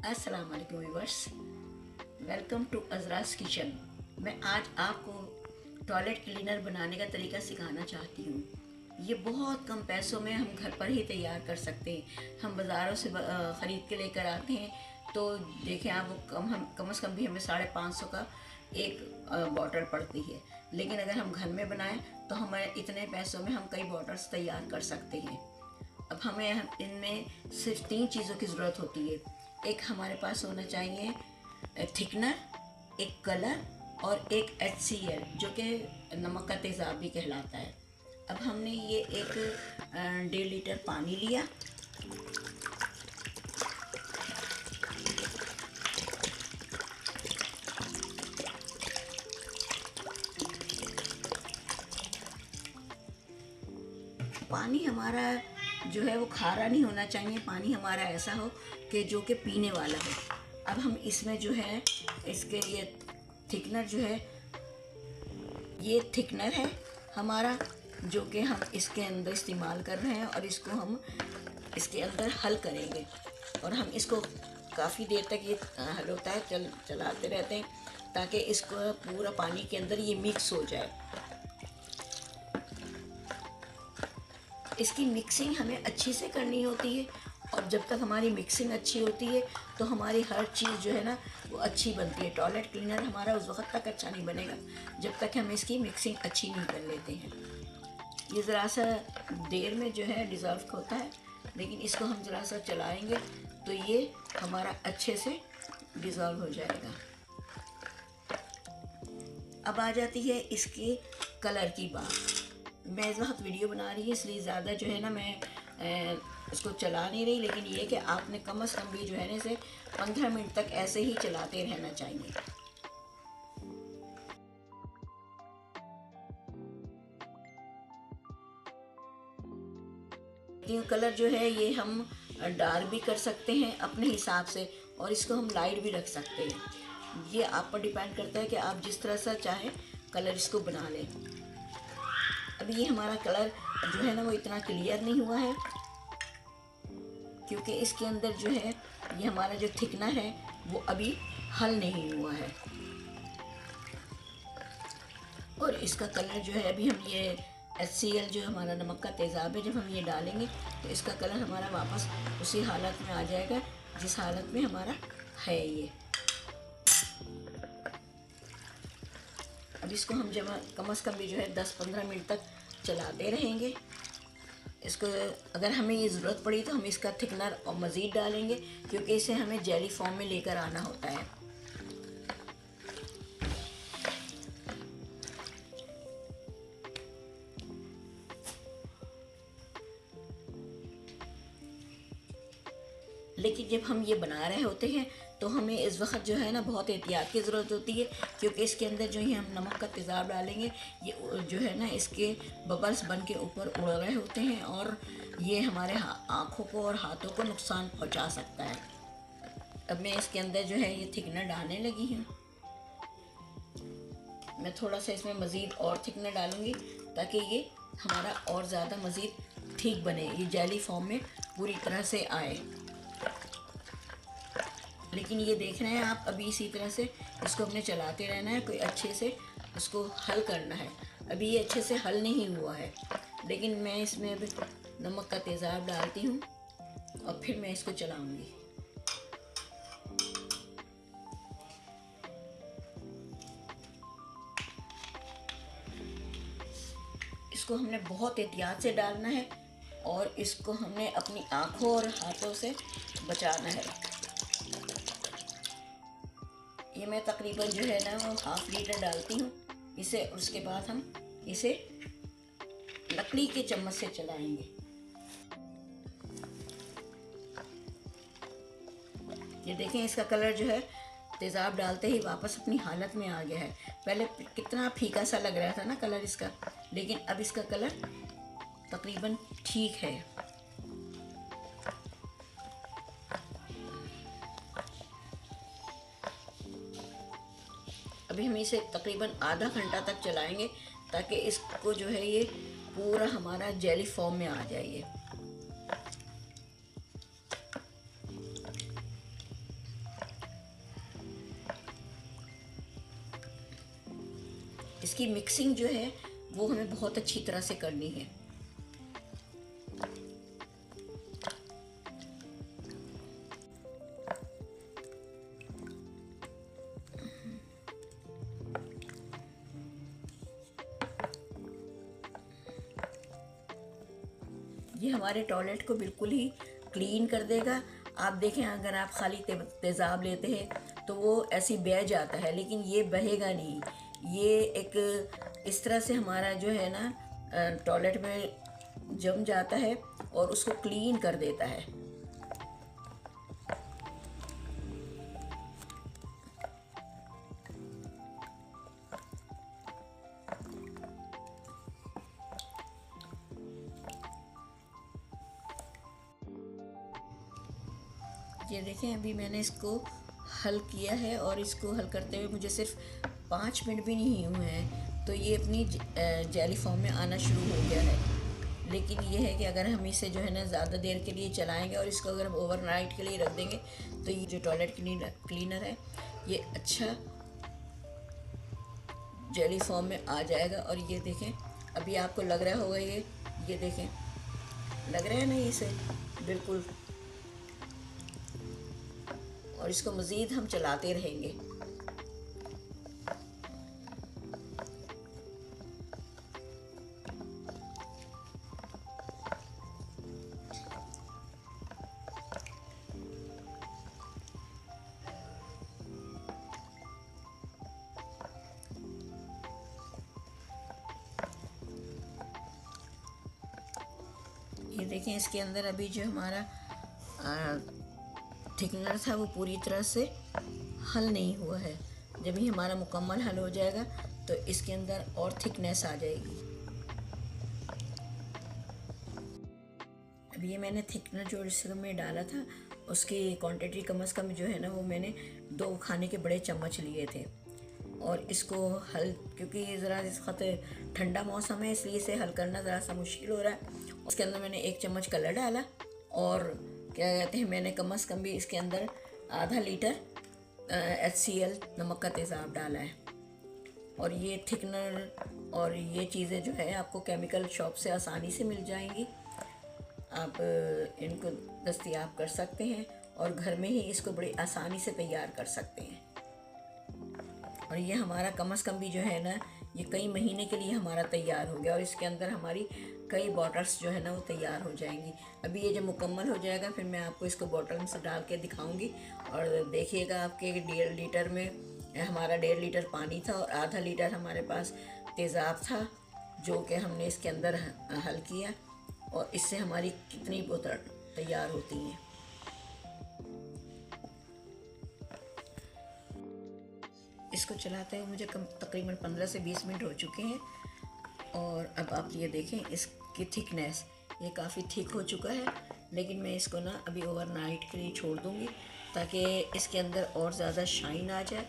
अस्सलाम वालेकुम viewers, welcome to अज़रास kitchen. मैं आज आपको टॉयलेट क्लीनर बनाने का तरीका सिखाना चाहती हूँ। ये बहुत कम पैसों में हम घर पर ही तैयार कर सकते हैं। हम बाज़ारों से ख़रीद के लेकर आते हैं तो देखें आप, वो कम से कम भी हमें 550 का एक बॉटल पड़ती है। लेकिन अगर हम घर में बनाएं तो हमें इतने पैसों में हम कई बॉटल्स तैयार कर सकते हैं। अब हमें इनमें सिर्फ 3 चीज़ों की ज़रूरत होती है। एक हमारे पास होना चाहिए थिकनर, एक कलर और एक HCl जो कि नमक का तेज़ाब भी कहलाता है। अब हमने ये एक 1.5 लीटर पानी लिया। पानी हमारा जो है वो खारा नहीं होना चाहिए। पानी हमारा ऐसा हो कि जो कि पीने वाला हो। अब हम इसमें जो है इसके ये थिकनर जो है, ये थिकनर है हमारा जो कि हम इसके अंदर इस्तेमाल कर रहे हैं और इसको हम इसके अंदर हल करेंगे। और हम इसको काफ़ी देर तक ये हल होता है चलाते रहते हैं ताकि इसको पूरा पानी के अंदर ये मिक्स हो जाए। इसकी मिक्सिंग हमें अच्छी से करनी होती है और जब तक हमारी मिक्सिंग अच्छी होती है तो हमारी हर चीज़ जो है ना वो अच्छी बनती है। टॉयलेट क्लीनर हमारा उस वक्त तक अच्छा नहीं बनेगा जब तक हम इसकी मिक्सिंग अच्छी नहीं कर लेते हैं। ये ज़रा सा देर में जो है डिज़ॉल्व होता है, लेकिन इसको हम ज़रा सा चलाएंगे तो ये हमारा अच्छे से डिज़ॉल्व हो जाएगा। अब आ जाती है इसके कलर की बात। मैं इस वक्त वीडियो बना रही हूँ इसलिए ज़्यादा जो है ना मैं इसको चला नहीं रही, लेकिन ये कि आपने कम से कम भी जो है ना इसे 15 मिनट तक ऐसे ही चलाते रहना चाहिए। कलर जो है ये हम डार्क भी कर सकते हैं अपने हिसाब से और इसको हम लाइट भी रख सकते हैं। ये आप पर डिपेंड करता है कि आप जिस तरह से चाहें कलर इसको बना लें। अभी ये हमारा कलर जो है ना वो इतना क्लियर नहीं हुआ है क्योंकि इसके अंदर जो है ये हमारा जो थिकनर है वो अभी हल नहीं हुआ है। और इसका कलर जो है अभी हम ये HCl जो हमारा नमक का तेज़ाब है, जब हम ये डालेंगे तो इसका कलर हमारा वापस उसी हालत में आ जाएगा जिस हालत में हमारा है ये। अब इसको हम जब कम से कम भी जो है 10-15 मिनट तक चलाते रहेंगे। इसको अगर हमें ये ज़रूरत पड़ी तो हम इसका थिकनर और मज़ीद डालेंगे क्योंकि इसे हमें जेली फॉर्म में लेकर आना होता है। लेकिन जब हम ये बना रहे होते हैं तो हमें इस वक्त जो है ना बहुत एहतियात की ज़रूरत होती है क्योंकि इसके अंदर जो ही हम नमक का तेज़ाब डालेंगे ये जो है ना इसके बबल्स बन के ऊपर उड़ रहे होते हैं और ये हमारे आँखों को और हाथों को नुकसान पहुंचा सकता है। अब मैं इसके अंदर जो है ये थिकनर डालने लगी हूँ। मैं थोड़ा सा इसमें मज़ीद और थिकनर डालूँगी ताकि ये हमारा और ज़्यादा मज़ीद ठीक बने, ये जेली फॉर्म में पूरी तरह से आए। लेकिन ये देख रहे हैं आप, अभी इसी तरह से इसको अपने चलाते रहना है, कोई अच्छे से इसको हल करना है। अभी ये अच्छे से हल नहीं हुआ है, लेकिन मैं इसमें अभी नमक का तेज़ाब डालती हूँ और फिर मैं इसको चलाऊँगी। इसको हमने बहुत एहतियात से डालना है और इसको हमने अपनी आँखों और हाथों से बचाना है। ये मैं तकरीबन जो है ना वो 1/2 लीटर डालती हूँ इसे, और उसके बाद हम इसे लकड़ी के चम्मच से चलाएंगे। ये देखें इसका कलर जो है तेज़ाब डालते ही वापस अपनी हालत में आ गया है। पहले कितना फीका सा लग रहा था ना कलर इसका, लेकिन अब इसका कलर तकरीबन ठीक है। अभी हम इसे तकरीबन आधा घंटा तक चलाएंगे ताकि इसको जो है ये पूरा हमारा जेली फॉर्म में आ जाए। इसकी मिक्सिंग जो है वो हमें बहुत अच्छी तरह से करनी है। ये हमारे टॉयलेट को बिल्कुल ही क्लीन कर देगा। आप देखें, अगर आप खाली तेज़ाब लेते हैं तो वो ऐसी बह जाता है, लेकिन ये बहेगा नहीं। ये एक इस तरह से हमारा जो है ना टॉयलेट में जम जाता है और उसको क्लीन कर देता है। ये देखें, अभी मैंने इसको हल किया है और इसको हल करते हुए मुझे सिर्फ 5 मिनट भी नहीं हुए हैं, तो ये अपनी जेली फॉर्म में आना शुरू हो गया है। लेकिन ये है कि अगर हम इसे जो है ना ज़्यादा देर के लिए चलाएंगे और इसको अगर हम ओवरनाइट के लिए रख देंगे तो ये जो टॉयलेट क्लीनर है ये अच्छा जेली फॉर्म में आ जाएगा। और ये देखें, अभी आपको लग रहा होगा ये देखें, लग रहा है ना इसे बिल्कुल। और इसको मज़ीद हम चलाते रहेंगे। ये देखें, इसके अंदर अभी जो हमारा थिकनर था वो पूरी तरह से हल नहीं हुआ है। जब ही हमारा मुकम्मल हल हो जाएगा तो इसके अंदर और थिकनेस आ जाएगी। अब ये मैंने थिकनर जो इसमें डाला था उसकी क्वांटिटी कम से कम जो है ना वो मैंने 2 खाने के बड़े चम्मच लिए थे। और इसको हल, क्योंकि ज़रा इस वक्त ठंडा मौसम है इसलिए इसे हल करना ज़रा सा मुश्किल हो रहा है। उसके अंदर मैंने 1 चम्मच कलर डाला और क्या कहते हैं, मैंने कम से कम भी इसके अंदर आधा लीटर HCl नमक का तेज़ाब डाला है। और ये थिकनर और ये चीज़ें जो है आपको केमिकल शॉप से आसानी से मिल जाएंगी। आप इनको दस्तयाब कर सकते हैं और घर में ही इसको बड़ी आसानी से तैयार कर सकते हैं। और ये हमारा कम से कम भी जो है ना ये कई महीने के लिए हमारा तैयार हो गया और इसके अंदर हमारी कई बॉटल्स जो है ना वो तैयार हो जाएंगी। अभी ये जब मुकम्मल हो जाएगा फिर मैं आपको इसको बॉटल में से डाल के दिखाऊंगी। और देखिएगा, आपके 1.5 लीटर में हमारा 1.5 लीटर पानी था और आधा लीटर हमारे पास तेज़ाब था जो कि हमने इसके अंदर हल किया। और इससे हमारी कितनी बोतल तैयार होती हैं। इसको चलाते हुए मुझे तकरीबन 15 से 20 मिनट हो चुके हैं। और अब आप ये देखें, इसकी थिकनेस ये काफ़ी थिक हो चुका है। लेकिन मैं इसको ना अभी ओवरनाइट के लिए छोड़ दूँगी ताकि इसके अंदर और ज़्यादा शाइन आ जाए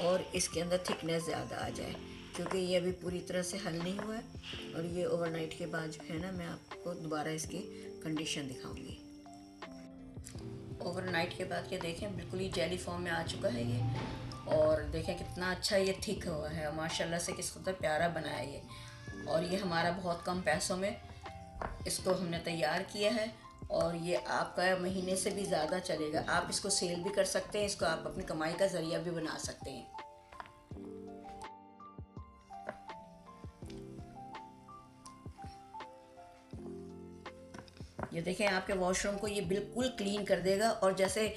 और इसके अंदर थिकनेस ज़्यादा आ जाए, क्योंकि ये अभी पूरी तरह से हल नहीं हुआ है। और ये ओवरनाइट के बाद जो है ना मैं आपको दोबारा इसकी कंडीशन दिखाऊँगी। ओवरनाइट के बाद ये देखें, बिल्कुल ही जेली फॉर्म में आ चुका है ये। और देखें कितना अच्छा ये थिक हुआ है, माशाल्लाह से किस कदर प्यारा बना है ये। और ये हमारा बहुत कम पैसों में इसको हमने तैयार किया है और ये आपका महीने से भी ज़्यादा चलेगा। आप इसको सेल भी कर सकते हैं, इसको आप अपनी कमाई का ज़रिया भी बना सकते हैं। ये देखें, आपके वॉशरूम को ये बिल्कुल क्लीन कर देगा। और जैसे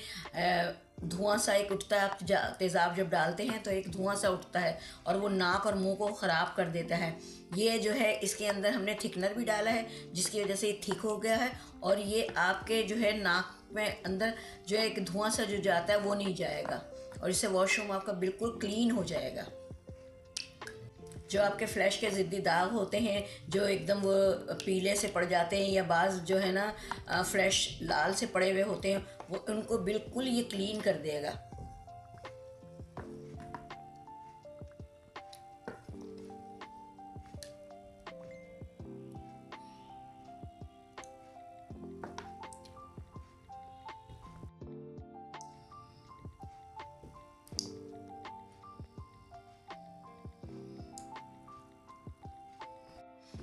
धुआं सा एक उठता है, आप तेज़ाब जब डालते हैं तो एक धुआं सा उठता है और वो नाक और मुंह को ख़राब कर देता है। ये जो है इसके अंदर हमने थिकनर भी डाला है जिसकी वजह से ये थिक हो गया है। और ये आपके जो है नाक में अंदर जो है एक धुआं सा जो जाता है वो नहीं जाएगा और इससे वॉशरूम आपका बिल्कुल क्लीन हो जाएगा। जो आपके फ्लैश के ज़िद्दी दाग होते हैं जो एकदम वो पीले से पड़ जाते हैं या बाज़ जो है ना फ्लैश लाल से पड़े हुए होते हैं, वो उनको बिल्कुल ये क्लीन कर देगा।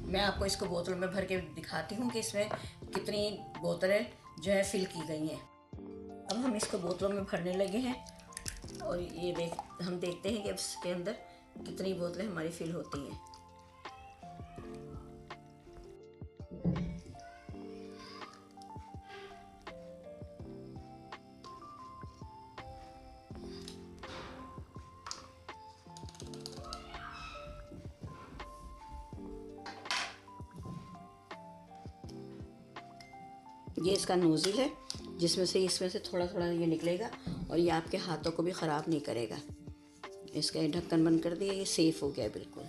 मैं आपको इसको बोतल में भर के दिखाती हूँ कि इसमें कितनी बोतलें जो है फिल की गई हैं। अब हम इसको बोतलों में भरने लगे हैं और ये हम देखते हैं कि अब इसके अंदर कितनी बोतलें हमारी फिल होती हैं। ये इसका नोज़ल है जिसमें से इसमें से थोड़ा थोड़ा ये निकलेगा और ये आपके हाथों को भी ख़राब नहीं करेगा। इसका ये ढक्कन बंद कर दिया, ये सेफ़ हो गया बिल्कुल।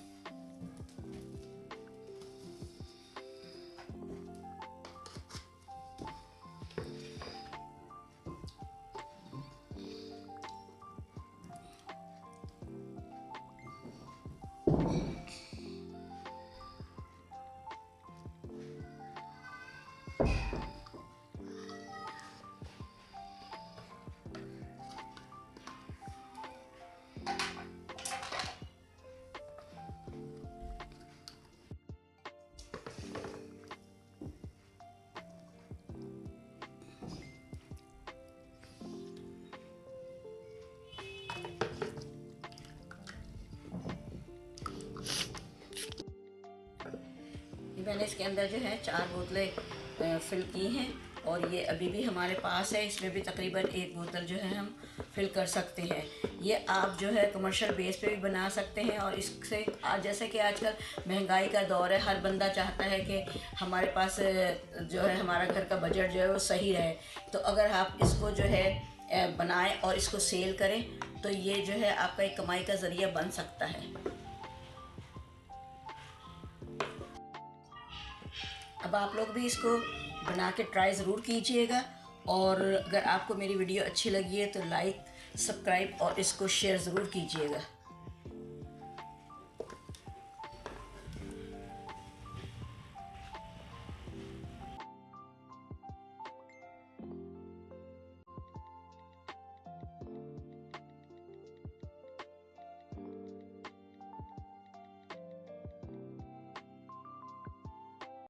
मैंने इसके अंदर जो है 4 बोतलें फिल की हैं और ये अभी भी हमारे पास है। इसमें भी तकरीबन 1 बोतल जो है हम फिल कर सकते हैं। ये आप जो है कमर्शियल बेस पे भी बना सकते हैं और इससे आज जैसे कि आजकल महंगाई का दौर है, हर बंदा चाहता है कि हमारे पास जो है हमारा घर का बजट जो है वो सही रहे। तो अगर आप इसको जो है बनाएं और इसको सेल करें तो ये जो है आपका एक कमाई का ज़रिया बन सकता है। अब आप लोग भी इसको बना के ट्राई ज़रूर कीजिएगा और अगर आपको मेरी वीडियो अच्छी लगी है तो लाइक, सब्सक्राइब और इसको शेयर ज़रूर कीजिएगा।